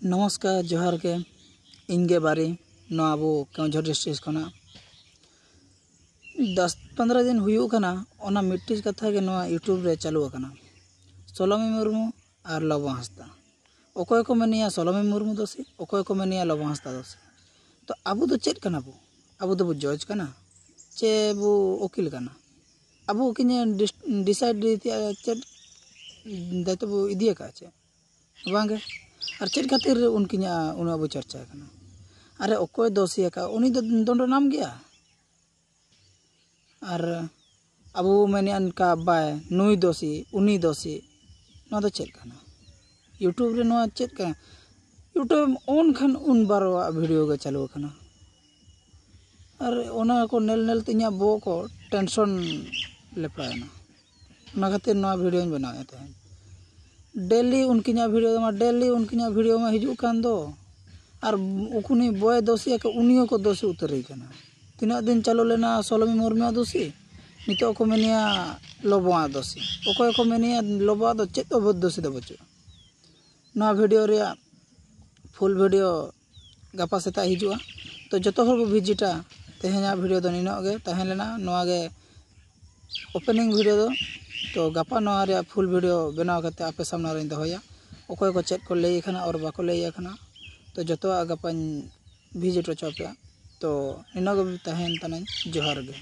नमस्कार जोहार के इनगे बारी नो आबो केवझर डिस्ट्रिक्ट खना 10-15 दिन हुयु कना ओना मिट्टी कथा के नोआ यूट्यूब रे चालू कना सोलोमी मुर्मू और लबो हांसदा ओकोय को मेनिया सोलोमी मुर्मू दोसी ओकोय को मेनिया लबो हांसदा दोसी तो आबो दो चेक कना बो आबो दो जज कना चे बो वकील कना आबो किने डिसाइड चेक दायित्व बो इदिया का चे बांगे और चेक खातिर उनकिना उन अब चर्चा कना अरे ओकोय दोषी का उनी दंड नाम गया और अब मैंने अनका बाय नुई दोषी उनी दोषी ना तो चेक कना यूट्यूब रे ना चेक का यूट्यूब ऑन खान उन बारवा वीडियो के चालू कना और ओना को नेल नेल तिया बो को टेंशन लेपड़ाना ना खातिर ना वीडियो बनाए थे डेली उनकिना वीडियो में हिजू कान दो और उकुनी बॉय दोषी के उनियो को दोषी उतरी कना तीना दिन चालू लेना सोलोमी मुर्मू दोषी नितो को मेनिया लबोआ दोषी ओकोय को मेनिया लबोआ दो चेत तो दोषी दो बचु ना वीडियो रे फुल वीडियो गापा सेता हिजुआ तो जतो हर विजिटा तेहेना वीडियो दो निनो गे तहें लेना नोआ गे ओपनिंग वीडियो दो तो गापा नोआ रे फुल वीडियो बनाव करते आपे सामने रे दोया ओकोय को चेक को लई खाना और बाको लई खाना तो जतो गापा विजिट चोपया तो निनो गे तहेन तने जोहार गे।